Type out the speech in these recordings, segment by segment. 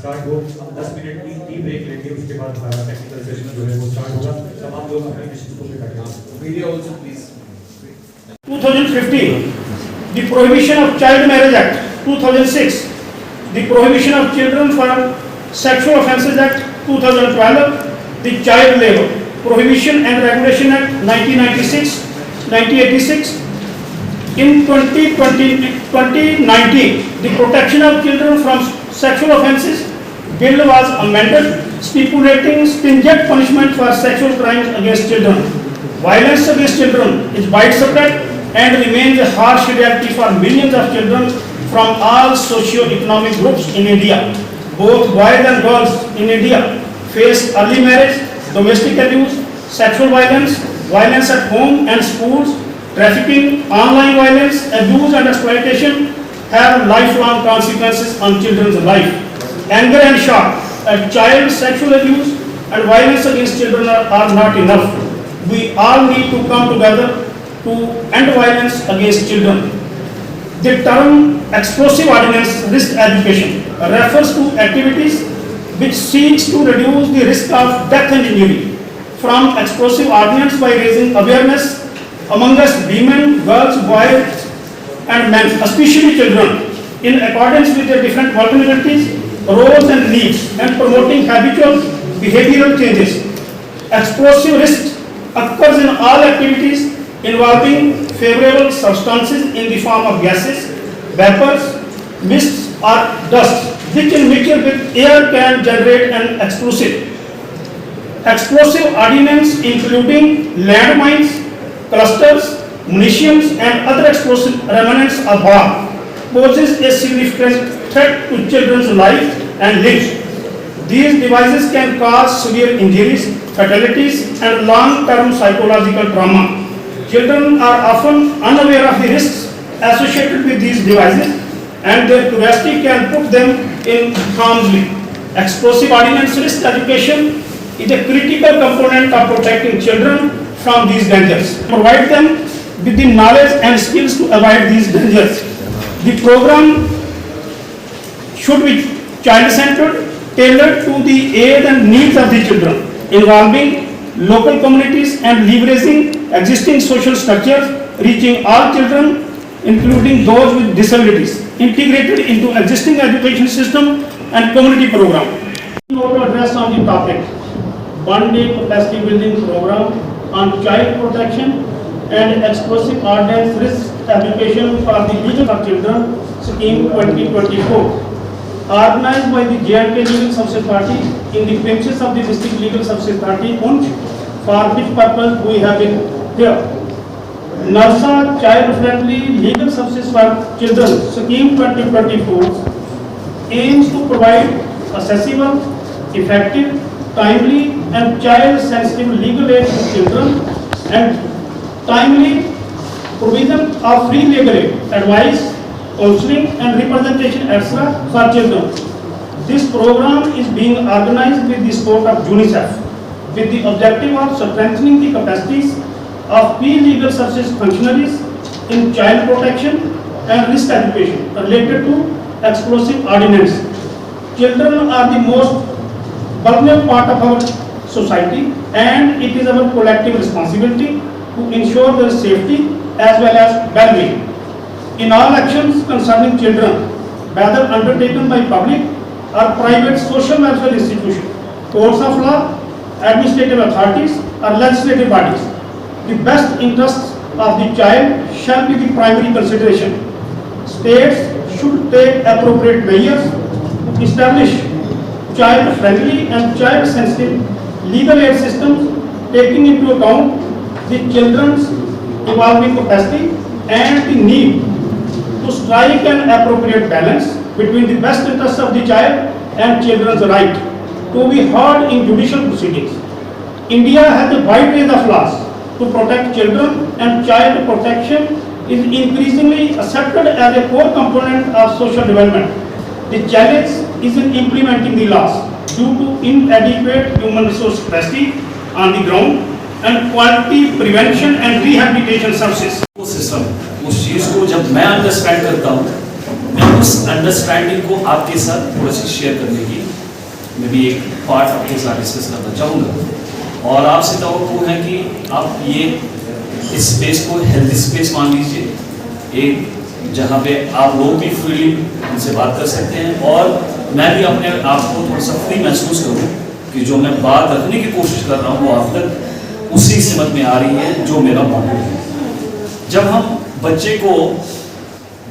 Start हो। हम 10 minute की टी ब्रेक लेंगे, उसके बाद हमारा टेक्निकल सेशन जो है वो स्टार्ट होगा। तमाम लोग अपने डिस्कशन पे बैठेंगे। Media also please. 2015, the Prohibition of Child Marriage Act 2006, the Prohibition of Children for Sexual Offences Act 2012, the Child Labour Prohibition and Regulation Act 1996, 1986. In 2019, the Protection of Children from Sexual Offences Bill was amended, stipulating stringent punishment for sexual crimes against children. Violence against children is widespread and remains a harsh reality for millions of children from all socio-economic groups in India. Both boys and girls in India face early marriage, domestic abuse, sexual violence, violence at home and schools, trafficking, online violence, abuse and exploitation have lifelong consequences on children's life. Anger and shock at child sexual abuse and violence against children are not enough. We all need to come together to end violence against children. The term explosive ordinance risk education refers to activities which seeks to reduce the risk of death and injury from explosive ordnance by raising awareness among us women, girls, boys and men, especially children, in accordance with their different vulnerabilities, roles and needs, and promoting habitual behavioral changes. Explosive risk occurs in all activities involving favorable substances in the form of gases, vapors, mists or dust, which in mixture with air can generate an explosive. Explosive ordnance including landmines, clusters, munitions and other explosive remnants of war poses a significant threat to children's lives and lives. These devices can cause severe injuries, fatalities and long-term psychological trauma. Children are often unaware of the risks associated with these devices and their curiosity can put them in harm's way. Explosive ordnance risk education is a critical component of protecting children from these dangers. Provide them with the knowledge and skills to avoid these dangers. The program should be child-centered, tailored to the age and needs of the children, involving local communities and leveraging existing social structures, reaching all children, including those with disabilities, integrated into existing education system and community program. To address on the topic, one-day capacity building program on child protection and explosive ordnance risk education for the Legal of Children Scheme 2024, organized by the J&K Legal Services Party in the premises of the District Legal Services Party, Poonch, for which purpose we have been here. NALSA Child Friendly Legal Services for Children Scheme 2024 aims to provide accessible, effective, timely and child-sensitive legal aid to children and timely provision of free legal aid, advice, counseling and representation etc. for children. This program is being organized with the support of UNICEF with the objective of strengthening the capacities of key legal services functionaries in child protection and risk education related to explosive ordnance. Children are the most vulnerable part of our society and it is our collective responsibility to ensure their safety as well as well-being. In all actions concerning children, whether undertaken by public or private social welfare institutions, courts of law, administrative authorities or legislative bodies, the best interests of the child shall be the primary consideration. States should take appropriate measures to establish child-friendly and child-sensitive legal aid systems taking into account the children's evolving capacity and the need to strike an appropriate balance between the best interests of the child and children's right to be heard in judicial proceedings. India has a wide range of laws to protect children and child protection is increasingly accepted as a core component of social development. The challenge is in implementing the laws due to inadequate human resource capacity on the ground and quality prevention and rehabilitation services. System उस चीज को जब मैं understand करता हूँ, मैं उस understanding को आपके साथ थोड़ा सी शेयर करने की मैं भी एक पार्ट आपके साथ डिस्कस करना चाहूँगा। और आपसे तवक्कुह है कि आप ये इस स्पेस को हेल्दी स्पेस मान लीजिए, एक जहाँ पे आप लोग भी फ्रीली उनसे बात कर सकते हैं और मैं भी अपने आप को थोड़ा सा फ्री महसूस करूँ कि जो मैं बात रखने की कोशिश कर रहा हूँ वो आप तक उसी सिमत में आ रही है जो मेरा मौजूद है। जब हम बच्चे को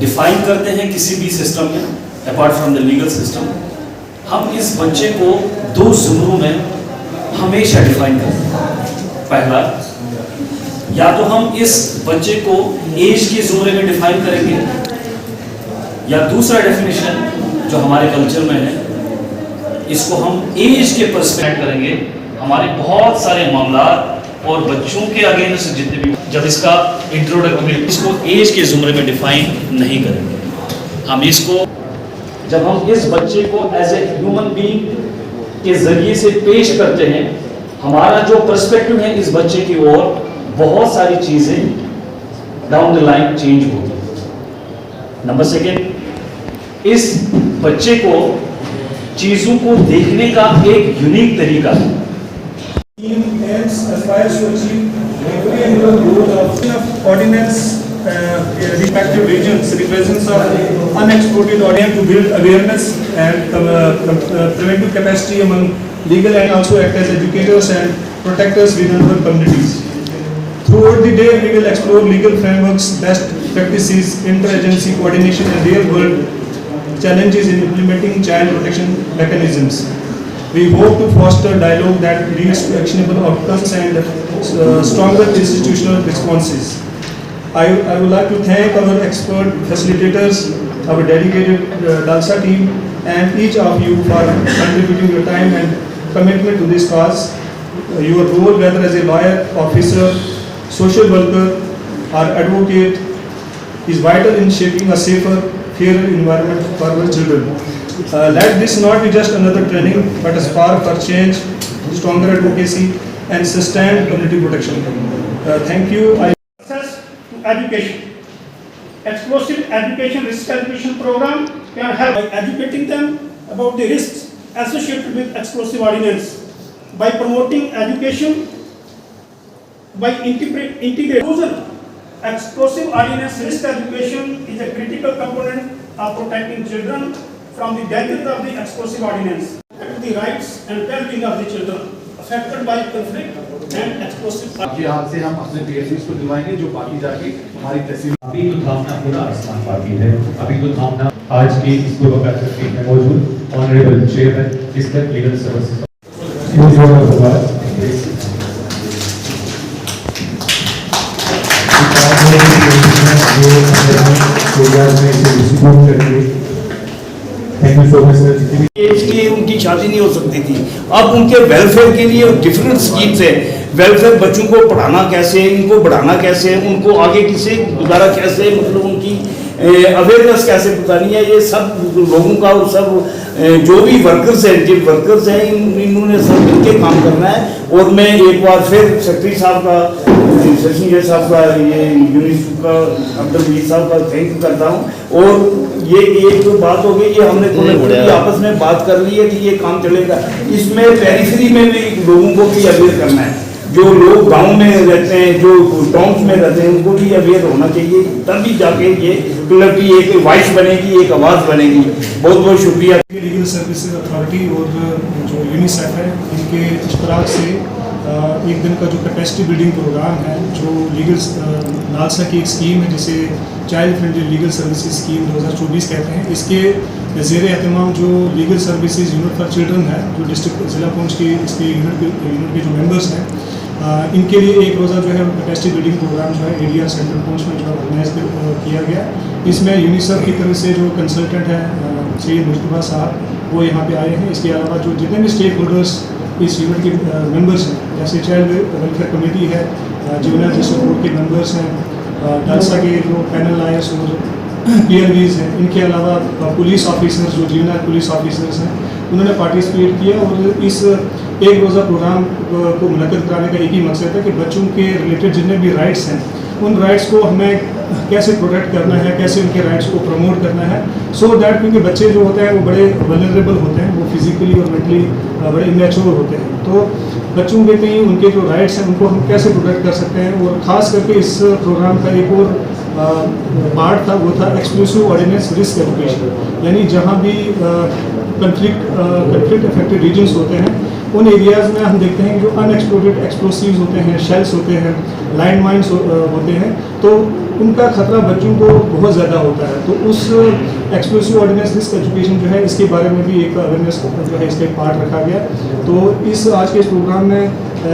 डिफाइन करते हैं किसी भी सिस्टम में apart from the legal system, हम इस बच्चे को दो जुमरों में हमेशा डिफाइन करते हैं। पहला, या तो हम इस बच्चे को एज के जुमरे में डिफाइन करेंगे, या दूसरा डेफिनेशन जो हमारे कल्चर में है, इसको हम एज के पर्सपेक्ट करेंगे। हमारे बहुत सारे मामला और बच्चों के अगेंस्ट जितने भी, जब इसका इंट्रोडक्टरी, इसको एज के जुमरे में डिफाइन नहीं करेंगे। हम इसको, जब हम इस बच्चे को एज ए ह्यूमन बीइंग के जरिए से पेश करते हैं, हमारा जो पर्सपेक्टिव है इस बच्चे की ओर, बहुत सारी चीजें डाउन द लाइन चेंज होगी। नंबर सेकेंड, इस बच्चे को चीजों को देखने का एक यूनिक तरीका है। Team aims aspires to achieve every annual goal of ordinance respective regions represents of unexploited audience to build awareness and preventive capacity among legal and also act as educators and protectors within our communities. Throughout the day, we will explore legal frameworks, best practices, interagency coordination, and real-world challenges in implementing child protection mechanisms. We hope to foster dialogue that leads to actionable outcomes and stronger institutional responses. I would like to thank our expert facilitators, our dedicated DALSA team, and each of you for contributing your time and commitment to this cause. Your role, whether as a lawyer, officer, social worker, or advocate, is vital in shaping a safer, fairer environment for our children. Let this not be just another training, but a spark for change, stronger advocacy, and sustained community protection. Thank you. Access to education. Explosive education risk education program can help by educating them about the risks associated with explosive ordnance, by promoting education, by integrating. Explosive ordnance risk education is a critical component of protecting children from the dangers of the explosive ordnance, the rights and well-being of the children affected by conflict and explosive. आपके हाथ से हम अपने PSCs को दिलवाएंगे जो बाकी जाके हमारी तहसील। अभी तो थामना पूरा आसमान बाकी है। अभी तो थामना आज की इस पूर्व बैठक में मौजूद ऑनरेबल चेयरमैन इसका लीगल सर्विसेज एज की उनकी शादी नहीं हो सकती थी। अब उनके वेलफेयर के लिए डिफरेंट स्कीम्स है। वेलफेयर, बच्चों को पढ़ाना कैसे, इनको बढ़ाना कैसे, उनको आगे किसे गुजारा कैसे, मतलब उनकी अवेयरनेस कैसे बतानी है, ये सब लोगों का और सब जो भी वर्कर्स हैं, जिन वर्कर्स हैं, इन्होंने सब मिलकर काम करना है। और मैं एक बार फिर सेक्रेटरी साहब का, सेशन जज साहब का, ये यूनिवर्सिटी का अब्दुल मीर साहब का थैंक करता हूँ। और ये एक तो बात हो गई, ये हमने आपस में बात कर ली है कि ये काम चलेगा। इसमें पेरिफेरी में भी लोगों को भी अवेयर करना है। जो लोग गांव में रहते हैं, जो टाउन्स में रहते हैं, उनको भी अवेयर होना चाहिए, तभी जाके ये क्लब की एक वॉइस बनेगी, एक आवाज़ बनेगी। बहुत बहुत शुक्रिया। लीगल सर्विसेज अथॉरिटी और जो यूनिसेफ है, इनके इश्तराक से एक दिन का जो कैपेसिटी बिल्डिंग प्रोग्राम है, जो लीगल नालसा की एक स्कीम है जिसे child friendly legal services scheme 2024 कहते हैं, इसके ज़ेर एहतमाम जो legal services unit for children है, जो डिस्ट्रिक्ट ज़िला पुंछ की इसके यूनिट के जो मेंबर्स हैं, इनके लिए एक रोज़ा जो है कैपेसिटी बिल्डिंग प्रोग्राम जो है एरिया सेंट्रल पुंछ में जो है ऑर्गेनाइज किया गया। इसमें यूनिसेफ की तरफ से जो कंसल्टेंट है सैयद मुस्तफ़ा साहब, वो यहाँ पे आए हैं। इसके अलावा जो जितने भी स्टेक होल्डर्स इस यूनिट के मेंबर्स हैं, जैसे चाइल्ड वेलफेयर कमेटी है, जुवेनाइल जस्टिस बोर्ड के मेंबर्स हैं, डालसा के जो पैनल लायर्स और PLVs हैं, इनके अलावा पुलिस ऑफिसर्स, जो जुवेनाइल पुलिस ऑफिसर्स हैं, उन्होंने पार्टिसिपेट किया। और इस एक रोज़ा प्रोग्राम को मुनक़्क़िद कराने का एक ही मकसद है कि बच्चों के रिलेटेड जितने भी राइट्स हैं, उन राइट्स को हमें कैसे प्रोटेक्ट करना है, कैसे उनके राइट्स को प्रमोट करना है, सो दैट क्योंकि बच्चे जो होते हैं वो बड़े वल्नरेबल होते हैं, वो वो फिजिकली और मेंटली बड़े इमेच्योर होते हैं। तो बच्चों के कहीं उनके जो राइट्स हैं उनको हम कैसे प्रोटेक्ट कर सकते हैं, और ख़ास करके इस प्रोग्राम का एक और पार्ट था, वो था एक्सप्लोसिव ऑर्डिनेंस रिस्क एजुकेशन। यानी जहाँ भी कंफ्लिक्ट अफेक्टेड रीजन्स होते हैं उन एरियाज़ में हम देखते हैं कि जो अनएक्सप्लोडेड एक्सप्लोसिव्स होते हैं, शेल्स होते हैं, लैंड माइन्स होते हैं, तो उनका खतरा बच्चों को बहुत ज़्यादा होता है। तो उस एक्सप्लोसिव ऑर्डिनेंस रिस्क एजुकेशन जो है इसके बारे में भी एक अवेयरनेस जो है इसका एक पार्ट रखा गया। तो इस आज के इस प्रोग्राम में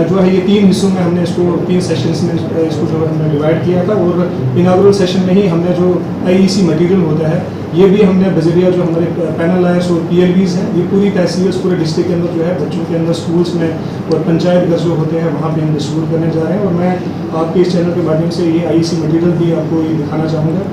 जो है ये 3 हिस्सों में हमने इसको 3 सेशंस में इसको जो है हमने डिवाइड किया था, और इनागुरल सेशन में ही हमने जो IEC मटेरियल होता है ये भी हमने बजरिया जो हमारे पैनल आयर्स और PLBs हैं, ये पूरी तहसील पूरे डिस्ट्रिक्ट के अंदर जो है बच्चों के अंदर स्कूल्स में और पंचायत घर जो होते हैं वहाँ पे हम डिस्ट्रीब्यूट करने जा रहे हैं। और मैं आपके इस चैनल के माध्यम से ये IEC मटेरियल भी आपको ये दिखाना चाहूँगा।